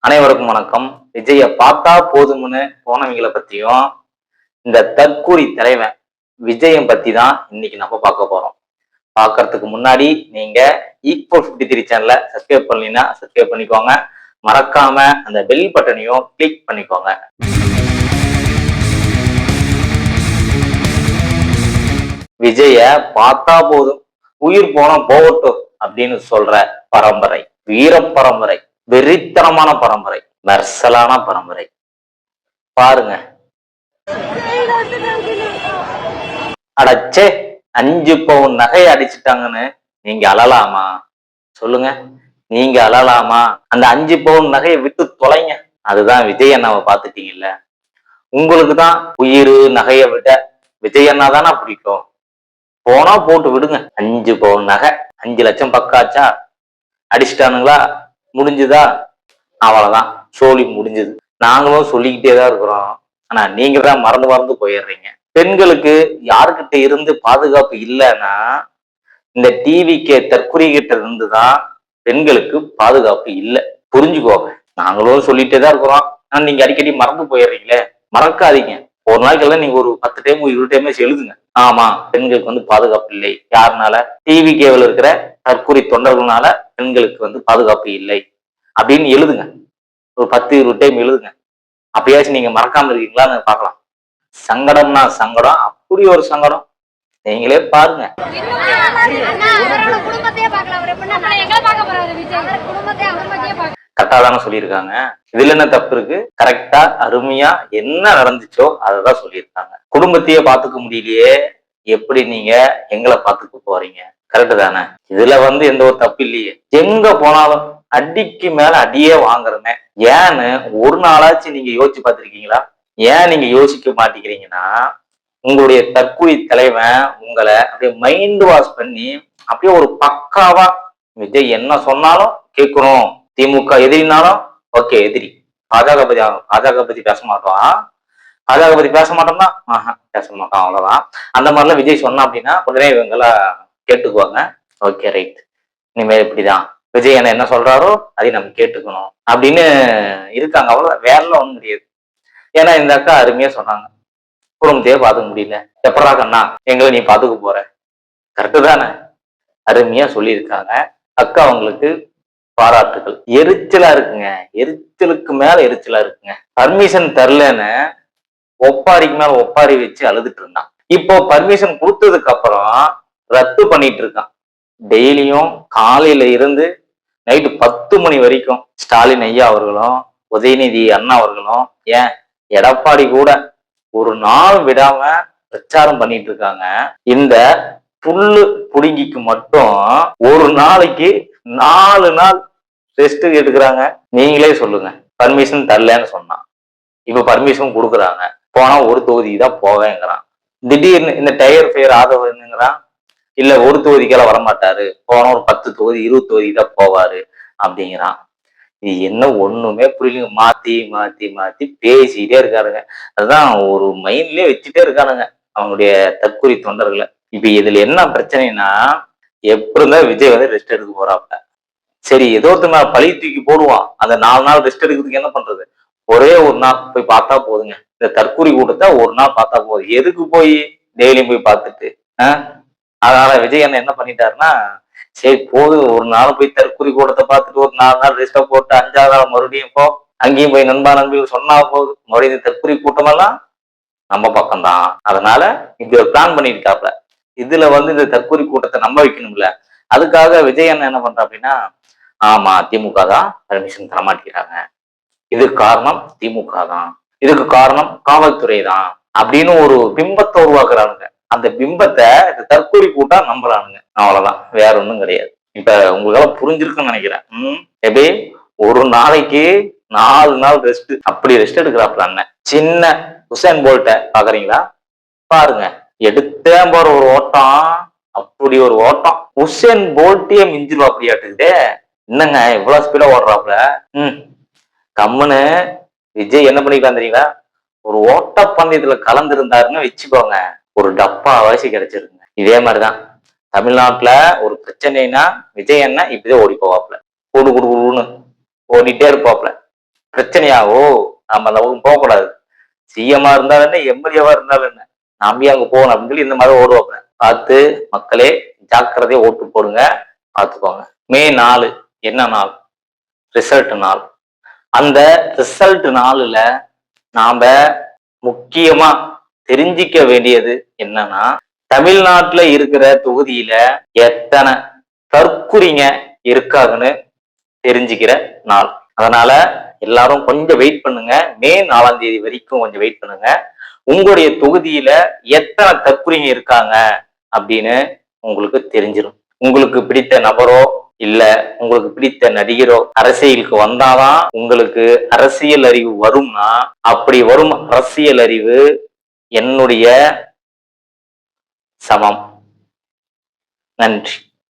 அனைவருக்கும் வணக்கம். விஜய பார்த்தா போதும்னு போனவங்களை பத்தியும் இந்த தற்கூரி தலைவன் விஜயம் பத்தி தான் இன்னைக்கு நம்ம பார்க்க போறோம். பார்க்கறதுக்கு முன்னாடி நீங்க ஈக்குவல் 53 சேனலை சப்ஸ்கிரைப் பண்ணீங்கன்னா சப்ஸ்கிரைப் பண்ணிக்கோங்க. மறக்காம அந்த பெல் பட்டனையும் கிளிக் பண்ணிக்கோங்க. விஜய பார்த்தா போதும், உயிர் போன போகட்டும் அப்படின்னு சொல்ற பரம்பரை, வீர பரம்பரை, வெறித்தனமான பரம்பரை, மெர்சலான பரம்பரை. பாருங்க. அடச்சே, 5 பவுன் நகையை அடிச்சுட்டாங்கன்னு நீங்க அழலாமா? சொல்லுங்க, நீங்க அழலாமா? அந்த 5 பவுன் நகையை விட்டு தொலைங்க. அதுதான் விஜய் அண்ணாவை பார்த்துட்டீங்கல்ல. உங்களுக்கு தான் உயிர் நகையை விட விஜய் அண்ணா தானே பிடிக்கும். போனா போட்டு விடுங்க. 5 பவுன் நகை 5 லட்சம் பக்காச்சா? அடிச்சுட்டானுங்களா? முடிஞ்சுதா? அவ்வளவுதான், சோழி முடிஞ்சது. நாங்களும் சொல்லிக்கிட்டே தான் இருக்கிறோம். ஆனா நீங்க தான் மறந்து போயிடுறீங்க. பெண்களுக்கு யாருக்கிட்ட இருந்து பாதுகாப்பு இல்லைன்னா இந்த டிவிக்கு தற்கொலை கிட்ட இருந்துதான் பெண்களுக்கு பாதுகாப்பு இல்லை. புரிஞ்சுக்கோங்க. நாங்களும் சொல்லிட்டே தான் இருக்கிறோம். ஆனா நீங்க அடிக்கடி மறந்து போயிடுறீங்களே. மறக்காதீங்க. ஒரு நாளைக்கு நீங்க ஒரு 10 டைம் 20 டைம் எழுதுங்க. ஆமா, பெண்களுக்கு பாதுகாப்பு இல்லை. யாருனால? டிவி கேவல் இருக்கிற தற்கொலை தொண்டர்களால பெண்களுக்கு பாதுகாப்பு இல்லை அப்படின்னு எழுதுங்க. ஒரு 10-20 டைம் எழுதுங்க. அப்பயாச்சும் நீங்க மறக்காம இருக்கீங்களான்னு பார்க்கலாம். சங்கடம்னா சங்கடம், அப்படி ஒரு சங்கடம். நீங்களே பாருங்க. கரெக்டா தானே சொல்லியிருக்காங்க. இதுல என்ன தப்பு இருக்கு? கரெக்டா அருமையா என்ன நடந்துச்சோ அததான் சொல்லியிருக்காங்க. குடும்பத்தையே பாத்துக்க முடியலையே, எப்படி நீங்க எங்களை பாத்துக்க போறீங்க? கரெக்டு தானே? இதுல எந்த ஒரு தப்பு இல்லையே. எங்க போனாலும் அடிக்கு மேல அடியே வாங்குறமே. ஏன்னு ஒரு நாளாச்சும் நீங்க யோசிச்சு பார்த்திருக்கீங்களா? ஏன் நீங்க யோசிக்க மாட்டேங்கிறீங்கன்னா, உங்களுடைய தற்கொலை தலைவன் உங்களை அப்படியே மைண்ட் வாஷ் பண்ணி அப்படியே ஒரு பக்காவா விஜய் என்ன சொன்னாலும் கேட்கணும். திமுக எதிரினாலும் ஓகே எதிரி. பாஜக பத்தி பேச மாட்டோம். பாஜக பத்தி பேச மாட்டோம்னா பேச மாட்டோம், அவ்வளவுதான். அந்த மாதிரிலாம் விஜய் சொன்னா அப்படின்னா உடனே இவங்கெல்லாம் கேட்டுக்குவாங்க. ஓகே ரைட், இனிமேல் இப்படிதான் விஜய் என்ன சொல்றாரோ அதை நம்ம கேட்டுக்கணும் அப்படின்னு இருக்காங்க. அவ்வளவு வேறெல்லாம் ஒண்ணும் முடியாது. ஏன்னா இந்த அக்கா அருமையா சொன்னாங்க, குடும்பத்தையே பாத்துக்க முடியல, எப்படா கண்ணா எங்களை நீ பாத்துக்க போற? கரெக்டு தானே? அருமையா சொல்லியிருக்காங்க. அக்கா அவங்களுக்கு பாராட்டுகள். எரிச்சலா இருக்குங்க, எரிச்சலுக்கு மேல எரிச்சலா இருக்குங்க. பர்மிஷன் தரலன்னு ஒப்பாரிக்கு மேல ஒப்பாரி வச்சு அழுதுட்டு இருந்தான். இப்போ பர்மிஷன் கொடுத்ததுக்கு அப்புறம் ரத்து பண்ணிட்டு இருக்கான். டெய்லியும் காலையில இருந்து நைட்டு 10 மணி வரைக்கும் ஸ்டாலின் ஐயா அவர்களும் உதயநிதி அண்ணா அவர்களும் ஏன் எடப்பாடி கூட ஒரு நாள் விடாம பிரச்சாரம் பண்ணிட்டு இருக்காங்க. இந்த புல்லு புடுங்கிக்கு மட்டும் ஒரு நாளைக்கு 4 நாள் ரெஸ்ட் எடுக்கிறாங்க. நீங்களே சொல்லுங்க. பர்மிஷன் தரலன்னு சொன்னான், இப்ப பர்மிஷன் கொடுக்குறாங்க. போனா ஒரு தொகுதி தான் போவேங்கிறான். திடீர்னு இந்த டயர் ஃபயர் ஆதவனுங்கிறான், இல்ல ஒரு தொகுதிக்கெல்லாம் வரமாட்டாரு, போனா ஒரு 10 தொகுதி 20 தொகுதி தான் போவாரு அப்படிங்கிறான். இது என்ன ஒண்ணுமே புரியல. மாத்தி மாத்தி மாத்தி பேசிட்டே இருக்காருங்க. அதுதான் ஒரு மைண்ட்லயே வச்சுட்டே இருக்கானுங்க அவங்களுடைய தற்கொலை தொண்டர்களை. இப்ப இதுல என்ன பிரச்சனைனா, எப்படி இருந்தா விஜய் ரெஸ்ட் எடுக்க போறாப்ல. சரி, ஏதோ மேல பழி தூக்கி போடுவான். அந்த 4 நாள் ரெஸ்ட் எடுக்கிறதுக்கு என்ன பண்றது? ஒரே ஒரு நாள் போய் பார்த்தா போதுங்க. இந்த தற்கொலை கூட்டத்தை ஒரு நாள் பார்த்தா போதும். எதுக்கு போய் டெய்லியும் போய் பார்த்துட்டு? அதனால விஜய் என்ன பண்ணிட்டாருன்னா, சரி போதும், ஒரு நாள் போய் தற்கொலை கூட்டத்தை பார்த்துட்டு ஒரு 4 நாள் ரெஸ்ட போட்டு 5ஆவது நாள் மறுபடியும் போ, அங்கேயும் போய் நண்பா நம்பி சொன்னா போதும், மறுபடியும் தற்கொலை கூட்டமெல்லாம் நம்ம பக்கம்தான். அதனால இப்படி ஒரு பிளான் பண்ணிருக்காப்ல. இதுல இந்த தற்கொலை கூட்டத்தை நம்ப வைக்கணும்ல. அதுக்காக விஜய் என்ன பண்ற அப்படின்னா, ஆமா திமுக தான் பர்மிஷன் தரமாட்டேங்கிறாங்க, இதுக்கு காரணம் திமுக தான், இதுக்கு காரணம் காவல்துறை தான் அப்படின்னு ஒரு பிம்பத்தை உருவாக்குறானுங்க. அந்த பிம்பத்தை இந்த தற்கொலை கூட்டா நம்புறானுங்க. அவ்வளவுதான், வேற ஒண்ணும் கிடையாது. இப்ப உங்களால புரிஞ்சிருக்குன்னு நினைக்கிறேன். எப்படி ஒரு நாளைக்கு 4 நாள் ரெஸ்ட், அப்படி ரெஸ்ட் எடுக்கிறாப்ல அண்ணன். சின்ன உசேன் போல்ட்ட பாக்குறீங்களா? பாருங்க, எடுத்தே போற ஒரு ஓட்டம், அப்படி ஒரு ஓட்டம். உசேன் போல்ட்டே மிஞ்சிருவா அப்படியாட்டுக்குதே. என்னங்க இவ்வளவு ஸ்பீடா ஓடுறாப்ல? கம்முன்னு விஜய் என்ன பண்ணிக்கலாம் தெரியுங்களா? ஒரு ஓட்டப்பந்தயத்துல கலந்துருந்தாருன்னு வச்சுக்கோங்க, ஒரு டப்பா வாசி கிடைச்சிருக்குங்க. இதே மாதிரிதான் தமிழ்நாட்டுல ஒரு பிரச்சனைனா விஜய் அண்ணன் இப்படிதான் ஓடி போவாப்ல. ஓடிட்டே இருப்பாப்ல. பிரச்சனையாவோ நம்ம அந்த பக்கம் போகக்கூடாது. சிஎம்மா இருந்தாலும் என்ன, எம்எல்ஏவா இருந்தாலும் என்ன, நம்பி அங்க போகணும் அப்படின்னு சொல்லி இந்த மாதிரி ஓடுவாங்க. பார்த்து மக்களே ஜாக்கிரதையா ஓட்டு போடுங்க, பார்த்துக்கோங்க. மே 4 என்ன நாள்? ரிசல்ட் நாள். அந்த ரிசல்ட் நாளுல நாம முக்கியமா தெரிஞ்சிக்க வேண்டியது என்னன்னா, தமிழ்நாட்டுல இருக்கிற தொகுதியில எத்தனை தற்குறிங்க இருக்காங்கன்னு தெரிஞ்சுக்கிற நாள். அதனால எல்லாரும் கொஞ்சம் வெயிட் பண்ணுங்க. மே 4ஆம் தேதி வரைக்கும் கொஞ்சம் வெயிட் பண்ணுங்க. உங்களுடைய தொகுதியில எத்தனை தற்குறிங்க இருக்காங்க அப்படின்னு உங்களுக்கு தெரிஞ்சிடும். உங்களுக்கு பிடித்த நபரோ இல்ல உங்களுக்கு பிடித்த நடிகரோ அரசியலுக்கு வந்தாதான் உங்களுக்கு அரசியல் அறிவு வரும்னா, அப்படி வரும் அரசியல் அறிவு என்னுடைய சமம். நன்றி.